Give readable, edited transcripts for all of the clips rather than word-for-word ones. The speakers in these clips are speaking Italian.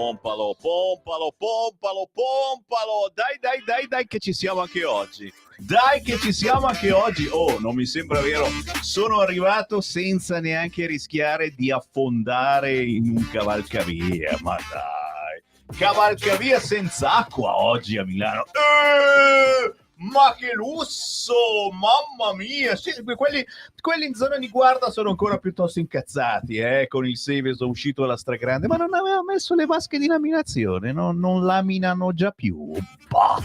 Pompalo, pompalo, pompalo, pompalo. Dai, che ci siamo anche oggi. Dai che ci siamo anche oggi. Oh, non mi sembra vero. Sono arrivato senza neanche rischiare di affondare in un cavalcavia. Ma dai. Cavalcavia senza acqua oggi a Milano. Ma che lusso! Mamma mia! Sì, quelli in zona di guarda sono ancora piuttosto incazzati, con il Seveso uscito alla stragrande, ma non aveva messo le vasche di laminazione, non laminano già più. Bah.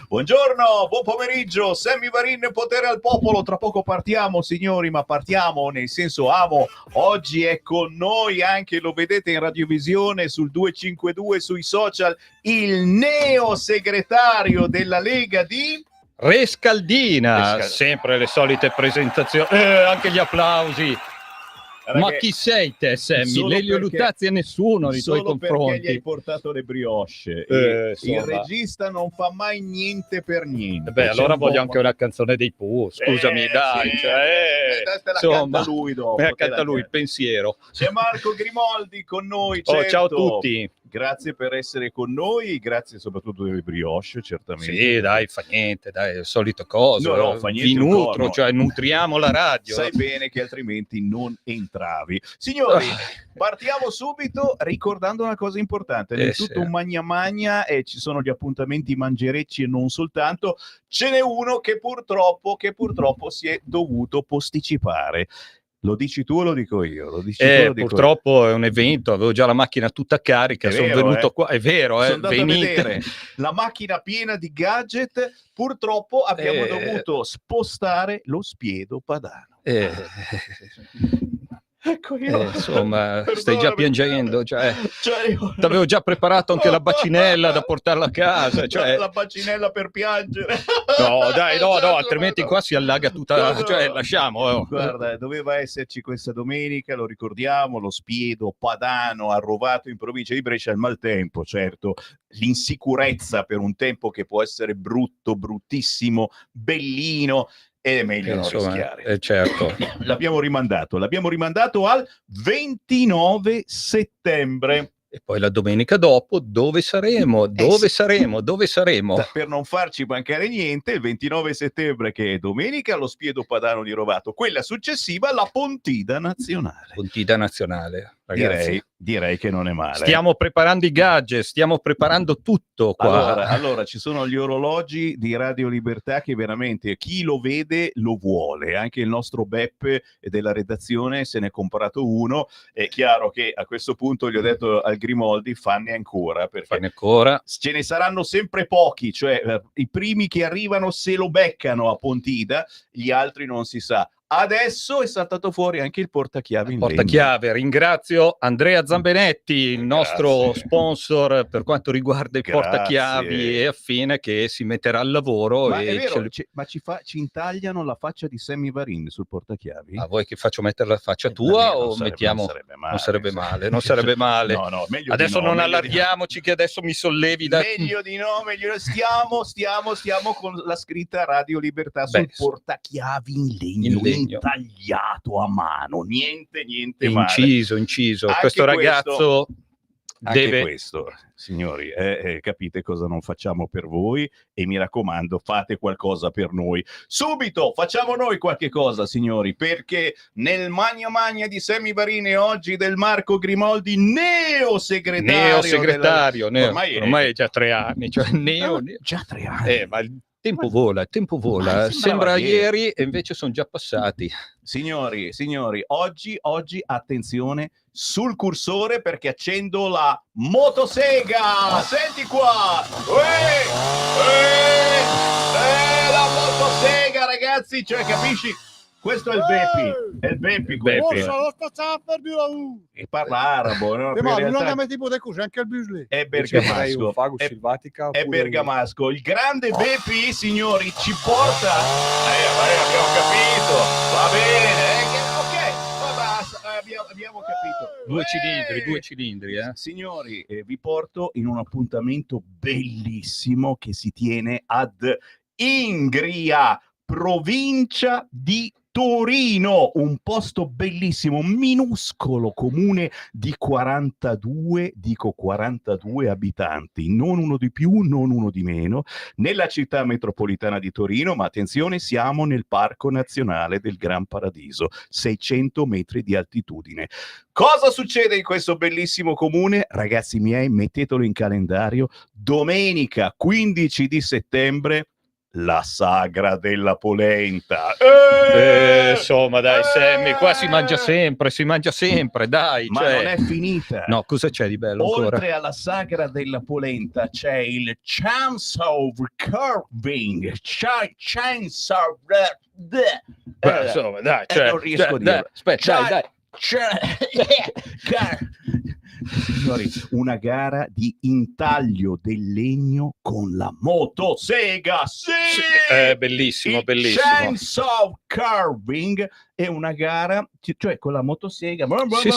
Buongiorno, buon pomeriggio, Sammy Varin, potere al popolo. Tra poco partiamo, signori, ma partiamo nel senso amo. Oggi è con noi anche, lo vedete in radiovisione sul 252 sui social, il neo segretario della Lega di Rescaldina. Sempre le solite presentazioni, anche gli applausi. Ma chi sei te, Sammy? Lelio Luttazzi a nessuno nei tuoi confronti. Solo perché gli hai portato le brioche. Il regista non fa mai niente per niente. Beh, allora voglio anche una canzone dei Pooh, scusami, dai. Sì, insomma, canta lui dopo. Canta lui, il pensiero. C'è Marco Grimoldi con noi, certo. Ciao a tutti. Grazie per essere con noi, grazie soprattutto delle brioche, certamente. Sì, dai, fa niente, dai, il solito coso. No, fa niente. Vi nutro, cioè nutriamo la radio. Sai bene che altrimenti non entravi. Signori, partiamo subito ricordando una cosa importante. Nel tutto un magna magna e ci sono gli appuntamenti mangerecci e non soltanto. Ce n'è uno che purtroppo si è dovuto posticipare. Lo dici tu o lo dico io? Purtroppo è un evento, avevo già la macchina tutta carica, sono venuto qua, è vero, sono andato a vedere la macchina piena di gadget, purtroppo abbiamo dovuto spostare lo spiedo padano. Ecco io. Insomma, stai già piangendo, cioè t'avevo già preparato anche la bacinella da portarla a casa, cioè la bacinella per piangere. No, dai, no, altrimenti qua si allaga tutta, cioè lasciamo. Guarda, doveva esserci questa domenica, lo ricordiamo, lo spiedo padano arrovato in provincia di Brescia, il maltempo, certo, l'insicurezza per un tempo che può essere brutto, bruttissimo, bellino. Ed è meglio non rischiare. Certo. L'abbiamo rimandato al 29 settembre. E poi la domenica dopo dove saremo? Dove saremo? Per non farci mancare niente, il 29 settembre, che è domenica, lo spiedo padano di Rovato. Quella successiva, la Pontida Nazionale. Pontida Nazionale, ragazzi. Direi che non è male. Stiamo preparando i gadget, stiamo preparando tutto qua. Allora, ci sono gli orologi di Radio Libertà che veramente chi lo vede lo vuole. Anche il nostro Beppe della redazione se ne è comprato uno. È chiaro che a questo punto gli ho detto al Grimoldi, fanne ancora, perché ce ne saranno sempre pochi, cioè i primi che arrivano se lo beccano a Pontida, gli altri non si sa. Adesso è saltato fuori anche il portachiavi in legno. Ringrazio Andrea Zambenetti, il nostro sponsor per quanto riguarda i portachiavi e affine, che si metterà al lavoro. Ma è vero, ma ci intagliano la faccia di Sammy Varin sul portachiavi? A voi che faccio mettere la faccia tua o mettiamo? Non sarebbe male. No, meglio adesso di no, non allarghiamoci che adesso mi sollevi da... Meglio di no. Stiamo con la scritta Radio Libertà sul portachiavi in legno. Tagliato a mano, niente inciso. Anche questo ragazzo deve... questo, signori, capite cosa non facciamo per voi e mi raccomando, fate qualcosa per noi. Subito facciamo noi qualche cosa, signori, perché nel magna di Sammy Varin oggi del Marco Grimoldi, neo segretario. Ormai è già 3 anni, cioè già 3 anni. Ma il tempo vola, sembra ieri e invece sono già passati. Signori, oggi attenzione sul cursore perché accendo la motosega. Senti qua, la motosega, ragazzi, cioè capisci? Questo è il Beppi. E parla arabo, no? È bergamasco. Il grande Beppi, signori, ci porta. Abbiamo capito. Va bene. Ok, basta. Abbiamo capito. 2 cilindri. Signori, vi porto in un appuntamento bellissimo che si tiene ad Ingria, provincia di Torino, un posto bellissimo, minuscolo comune di 42 abitanti, non uno di più, non uno di meno, nella città metropolitana di Torino, ma attenzione, siamo nel Parco Nazionale del Gran Paradiso, 600 metri di altitudine. Cosa succede in questo bellissimo comune? Ragazzi miei, mettetelo in calendario, domenica 15 di settembre, la sagra della polenta. Insomma, dai, Sammy, qua si mangia sempre, dai. Ma non è finita. No, cosa c'è di bello Oltre ancora? alla sagra della polenta c'è il chainsaw carving. Chainsaw. Insomma, dai, non riesco a dirlo. Aspetta, dai. Signori, una gara di intaglio del legno con la motosega. Sì! Bellissimo, Il bellissimo. chainsaw carving è una gara, cioè con la motosega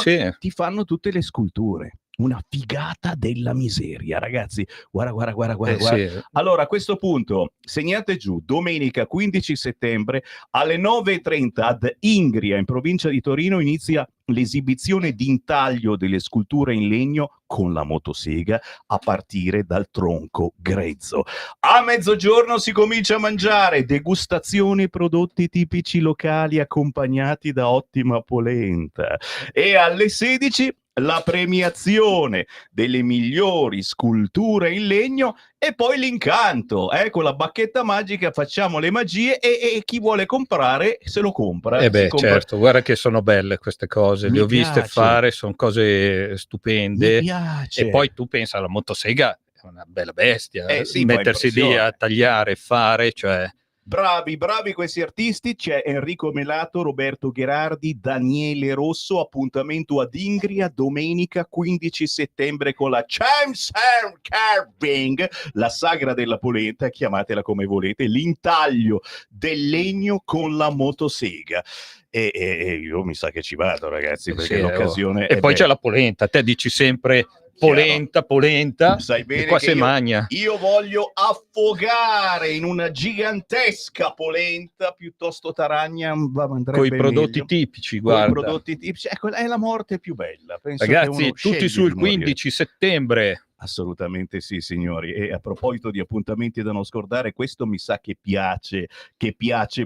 Sì. ti fanno tutte le sculture. Una figata della miseria, ragazzi. Guarda. Sì. Allora, a questo punto, segnate giù, domenica 15 settembre alle 9:30 ad Ingria, in provincia di Torino, inizia l'esibizione di intaglio delle sculture in legno con la motosega a partire dal tronco grezzo. A mezzogiorno si comincia a mangiare, degustazione prodotti tipici locali accompagnati da ottima polenta. E alle 16 la premiazione delle migliori sculture in legno e poi l'incanto, con la bacchetta magica facciamo le magie e chi vuole comprare se lo compra. Certo, guarda che sono belle queste cose, le ho viste fare, sono cose stupende. Mi piace. E poi tu pensa alla motosega, è una bella bestia, sì, mettersi lì a tagliare, fare, cioè... Bravi questi artisti, c'è Enrico Melato, Roberto Gherardi, Daniele Rosso, appuntamento ad Ingria domenica 15 settembre con la chainsaw carving, la sagra della polenta, chiamatela come volete, l'intaglio del legno con la motosega. E io mi sa che ci vado, ragazzi, perché l'occasione E poi c'è la polenta, te dici sempre polenta, sai bene, e qua che si magna. Io voglio affogare in una gigantesca polenta piuttosto taragna, con i prodotti tipici, guarda. Con i prodotti tipici, ecco, è la morte più bella. Penso ragazzi, tutti sul 15 settembre. Assolutamente sì, signori. E a proposito di appuntamenti da non scordare, questo mi sa che piace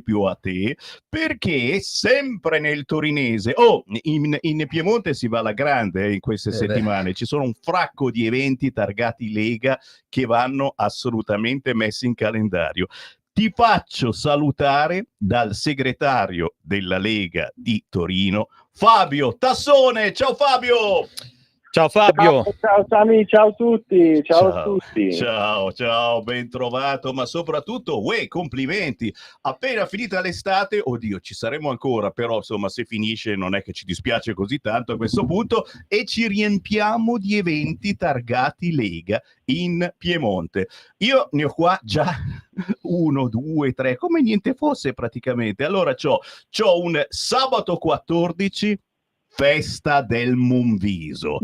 più a te, perché sempre nel torinese, in Piemonte si va alla grande in queste settimane, ci sono un fracco di eventi targati Lega che vanno assolutamente messi in calendario. Ti faccio salutare dal segretario della Lega di Torino, Fabio Tassone. Ciao Fabio! Ciao Fabio. Ciao Sami, ciao a tutti. Ciao, ben trovato, ma soprattutto, complimenti. Appena finita l'estate, oddio, ci saremo ancora, però insomma, se finisce non è che ci dispiace così tanto a questo punto, e ci riempiamo di eventi targati Lega in Piemonte. Io ne ho qua già 1, 2, 3, come niente fosse praticamente. Allora c'ho un sabato 14, festa del Monviso.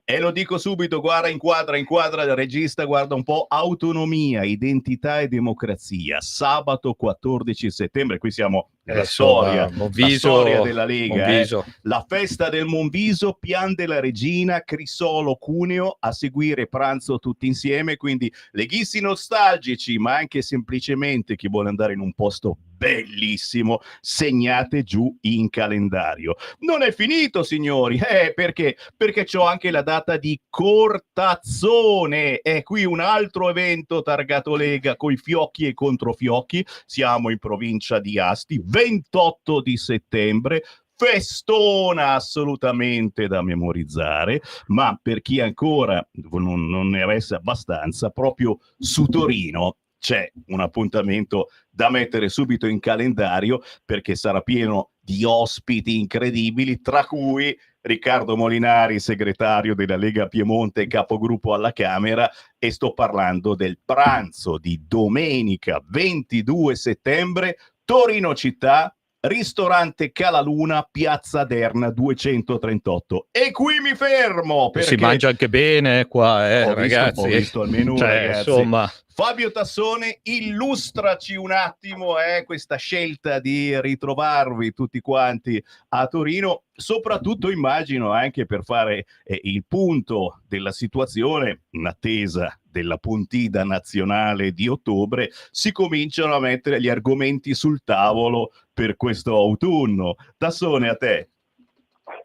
E lo dico subito, guarda, inquadra il regista, guarda un po', autonomia, identità e democrazia, sabato 14 settembre, qui siamo nella storia della Lega. La festa del Monviso, Pian della Regina, Crisolo, Cuneo, a seguire pranzo tutti insieme, quindi leghisti nostalgici, ma anche semplicemente chi vuole andare in un posto bellissimo, segnate giù in calendario. Non è finito, signori, perché c'ho anche la data di Cortazzone, è qui un altro evento targato Lega coi fiocchi e controfiocchi, siamo in provincia di Asti, 28 di settembre, festona assolutamente da memorizzare, ma per chi ancora non ne avesse abbastanza, proprio su Torino c'è un appuntamento da mettere subito in calendario, perché sarà pieno di ospiti incredibili, tra cui Riccardo Molinari, segretario della Lega Piemonte e capogruppo alla Camera, e sto parlando del pranzo di domenica 22 settembre, Torino città, ristorante Calaluna, Piazza Derna 238. E qui mi fermo perché si mangia anche bene qua, ragazzi. Ho visto il menù, cioè, ragazzi. Insomma, Fabio Tassone, illustraci un attimo questa scelta di ritrovarvi tutti quanti a Torino, soprattutto immagino anche per fare il punto della situazione in attesa della puntida nazionale di ottobre. Si cominciano a mettere gli argomenti sul tavolo per questo autunno. Tassone, a te.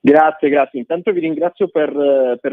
Grazie. Intanto vi ringrazio per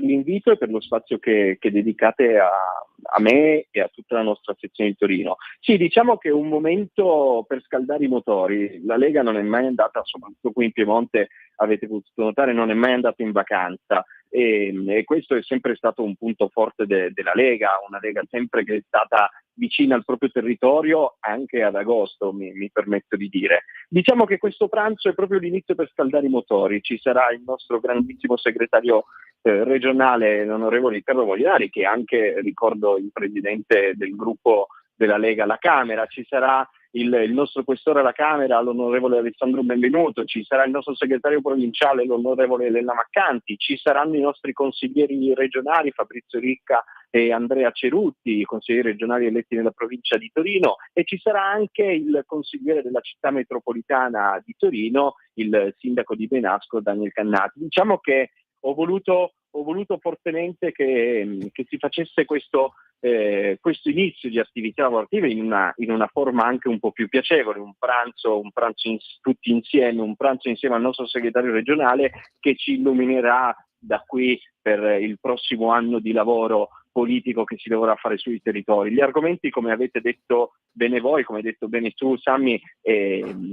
l'invito e per lo spazio che dedicate a me e a tutta la nostra sezione di Torino. Sì, diciamo che è un momento per scaldare i motori. La Lega non è mai andata, soprattutto qui in Piemonte, avete potuto notare, non è mai andata in vacanza. E questo è sempre stato un punto forte della Lega, una Lega sempre che è stata vicina al proprio territorio anche ad agosto, mi permetto di dire. Diciamo che questo pranzo è proprio l'inizio per scaldare i motori. Ci sarà il nostro grandissimo segretario regionale, l'onorevole Carlo Molinari, che è anche, ricordo, il presidente del gruppo della Lega alla Camera. Ci sarà il nostro questore alla Camera, l'onorevole Alessandro Benvenuto, ci sarà il nostro segretario provinciale, l'onorevole Elena Maccanti, ci saranno i nostri consiglieri regionali, Fabrizio Ricca e Andrea Cerutti, i consiglieri regionali eletti nella provincia di Torino, e ci sarà anche il consigliere della città metropolitana di Torino, il sindaco di Benasco, Daniel Cannati. Diciamo che ho voluto fortemente che si facesse questo inizio di attività lavorative in una forma anche un po' più piacevole, un pranzo tutti insieme, un pranzo insieme al nostro segretario regionale che ci illuminerà da qui per il prossimo anno di lavoro politico che si dovrà fare sui territori. Gli argomenti, come avete detto bene voi, come hai detto bene tu, Sammy,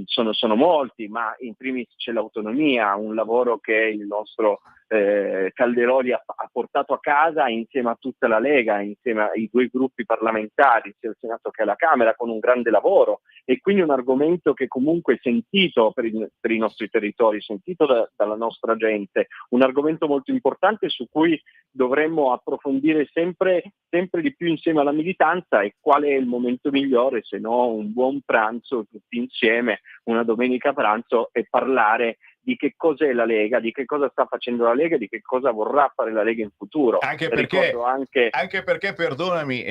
sono molti, ma in primis c'è l'autonomia, un lavoro che il nostro Calderoli ha portato a casa insieme a tutta la Lega, insieme ai due gruppi parlamentari, sia al Senato che alla Camera, con un grande lavoro, e quindi un argomento che comunque è sentito per i nostri territori, sentito dalla nostra gente, un argomento molto importante su cui dovremmo approfondire sempre di più insieme alla militanza. E qual è il momento migliore se no un buon pranzo tutti insieme, una domenica pranzo, e parlare di che cos'è la Lega, di che cosa sta facendo la Lega, di che cosa vorrà fare la Lega in futuro. Anche perché perdonami,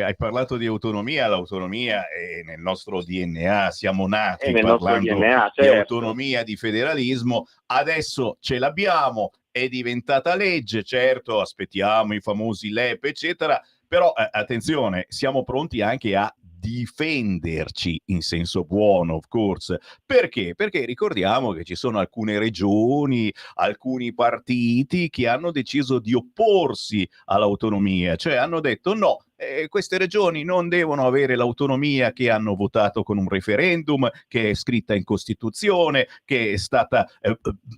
hai parlato di autonomia. L'autonomia è nel nostro DNA, siamo nati parlando DNA, certo, di autonomia, di federalismo. Adesso ce l'abbiamo, è diventata legge, certo, aspettiamo i famosi LEP, eccetera, però attenzione, siamo pronti anche a difenderci in senso buono, of course. Perché? Perché ricordiamo che ci sono alcune regioni, alcuni partiti che hanno deciso di opporsi all'autonomia, cioè hanno detto no, queste regioni non devono avere l'autonomia che hanno votato con un referendum, che è scritta in Costituzione, che è stata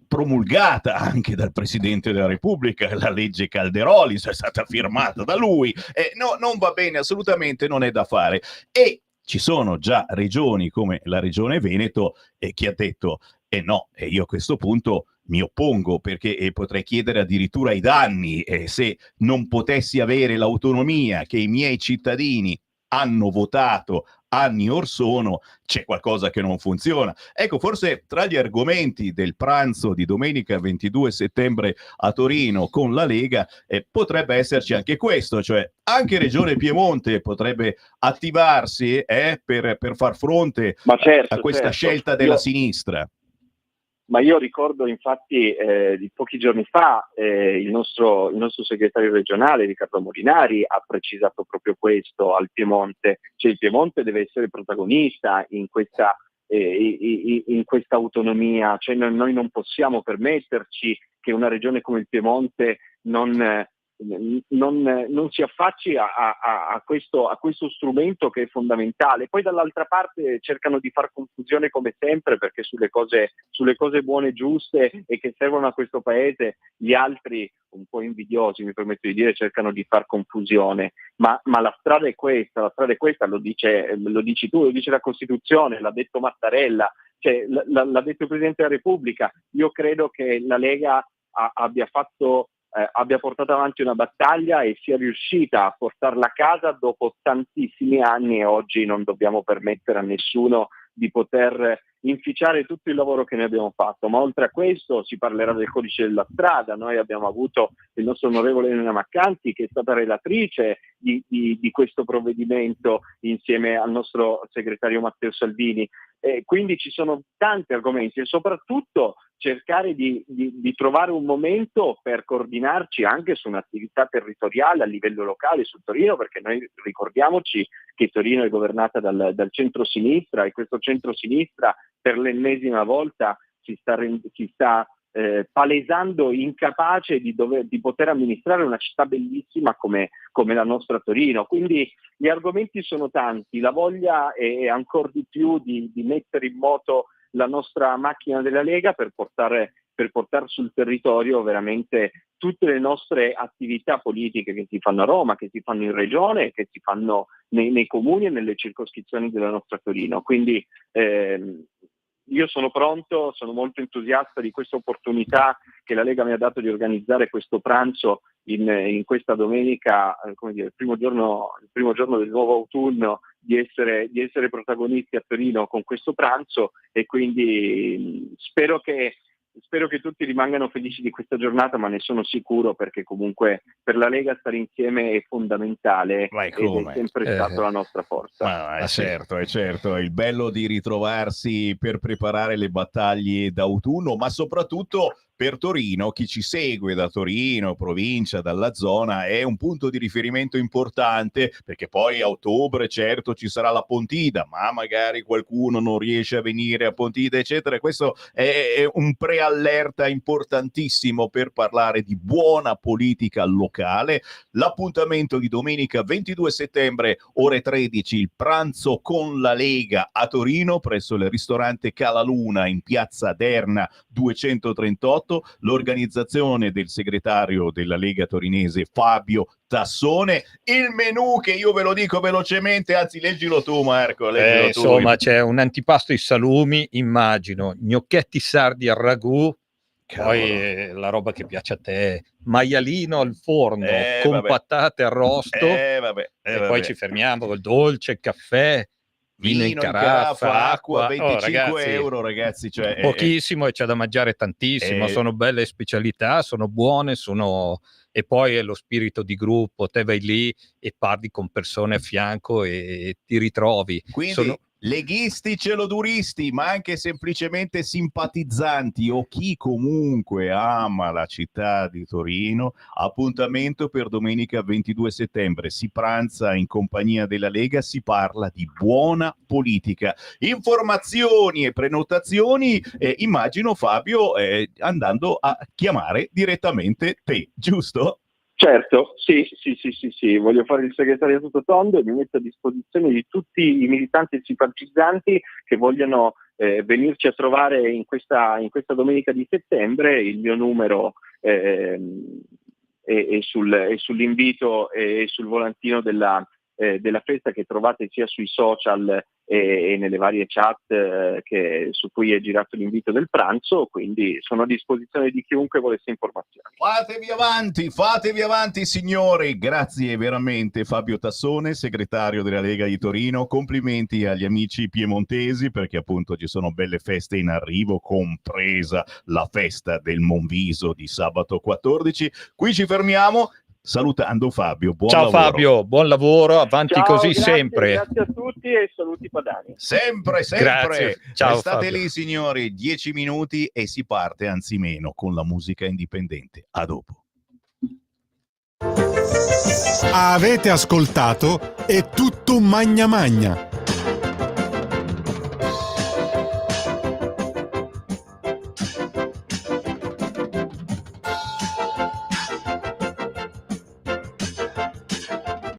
promulgata anche dal Presidente della Repubblica, la legge Calderoli è stata firmata da lui. No, non va bene, assolutamente non è da fare. E ci sono già regioni come la regione Veneto che ha detto no, io a questo punto mi oppongo, perché potrei chiedere addirittura i danni se non potessi avere l'autonomia che i miei cittadini hanno votato anni or sono, c'è qualcosa che non funziona. Ecco, forse tra gli argomenti del pranzo di domenica 22 settembre a Torino con la Lega potrebbe esserci anche questo, cioè anche Regione Piemonte potrebbe attivarsi per far fronte a questa scelta della sinistra. Ma io ricordo infatti di pochi giorni fa il nostro segretario regionale Riccardo Molinari ha precisato proprio questo al Piemonte, cioè il Piemonte deve essere protagonista in questa autonomia, cioè noi non possiamo permetterci che una regione come il Piemonte non si affacci a questo strumento che è fondamentale. Poi dall'altra parte cercano di far confusione come sempre, perché sulle cose buone e giuste e che servono a questo paese gli altri, un po' invidiosi mi permetto di dire, cercano di far confusione, ma la strada è questa, lo dici tu, lo dice la Costituzione, l'ha detto Mattarella, cioè, l'ha detto il Presidente della Repubblica. Io credo che la Lega abbia portato avanti una battaglia e sia riuscita a portarla a casa dopo tantissimi anni, e oggi non dobbiamo permettere a nessuno di poter inficiare tutto il lavoro che noi abbiamo fatto. Ma oltre a questo si parlerà del codice della strada. Noi abbiamo avuto il nostro onorevole Elena Maccanti, che è stata relatrice di questo provvedimento insieme al nostro segretario Matteo Salvini. Quindi ci sono tanti argomenti e soprattutto cercare di trovare un momento per coordinarci anche su un'attività territoriale a livello locale su Torino, perché noi ricordiamoci che Torino è governata dal centro-sinistra, e questo centro-sinistra per l'ennesima volta si sta palesando incapace di poter amministrare una città bellissima come la nostra Torino. Quindi gli argomenti sono tanti, la voglia è ancora di più di mettere in moto la nostra macchina della Lega per portare sul territorio veramente tutte le nostre attività politiche che si fanno a Roma, che si fanno in regione, che si fanno nei comuni e nelle circoscrizioni della nostra Torino. Quindi io sono pronto, sono molto entusiasta di questa opportunità che la Lega mi ha dato di organizzare questo pranzo in questa domenica, il primo giorno del nuovo autunno, di essere protagonisti a Torino con questo pranzo, e quindi spero che tutti rimangano felici di questa giornata, ma ne sono sicuro, perché comunque per la Lega stare insieme è fondamentale ed è sempre stato la nostra forza. È certo, è il bello di ritrovarsi per preparare le battaglie d'autunno, ma soprattutto per Torino, chi ci segue da Torino, provincia, dalla zona, è un punto di riferimento importante, perché poi a ottobre certo ci sarà la Pontida, ma magari qualcuno non riesce a venire a Pontida, eccetera. Questo è un preallerta importantissimo per parlare di buona politica locale. L'appuntamento di domenica 22 settembre, ore 13, il pranzo con la Lega a Torino, presso il ristorante Cala Luna in piazza Derna 238, l'organizzazione del segretario della Lega torinese Fabio Tassone. Il menù, che io ve lo dico velocemente, anzi leggilo tu Marco, insomma c'è un antipasto di salumi, immagino, gnocchetti sardi al ragù, poi la roba che piace a te, maialino al forno con patate arrosto, e poi ci fermiamo col dolce, il caffè, vino in caraffa, acqua, 25 euro ragazzi, cioè pochissimo, e c'è da mangiare tantissimo, sono belle specialità, sono buone, e poi è lo spirito di gruppo, te vai lì e parli con persone a fianco e ti ritrovi. Quindi leghisti, celoduristi, ma anche semplicemente simpatizzanti o chi comunque ama la città di Torino, appuntamento per domenica 22 settembre. Si pranza in compagnia della Lega, si parla di buona politica. Informazioni e prenotazioni, immagino Fabio, andando a chiamare direttamente te, giusto? Certo, sì, voglio fare il segretario tutto tondo e mi metto a disposizione di tutti i militanti e simpatizzanti che vogliono venirci a trovare in questa domenica di settembre. Il mio numero è sull'invito e sul volantino della festa, che trovate sia sui social e nelle varie chat su cui è girato l'invito del pranzo. Quindi sono a disposizione di chiunque volesse informazioni. Fatevi avanti signori, grazie veramente Fabio Tassone, segretario della Lega di Torino. Complimenti agli amici piemontesi, perché appunto ci sono belle feste in arrivo, compresa la festa del Monviso di sabato 14. Qui ci fermiamo salutando Fabio. Ciao lavoro. Fabio, buon lavoro, avanti. Ciao, così grazie, sempre. Grazie a tutti e saluti padani. Sempre. Grazie. Ciao, state Fabio. lì signori, 10 minuti e si parte, anzi meno, con la musica indipendente. A dopo. Avete ascoltato È tutto magna magna,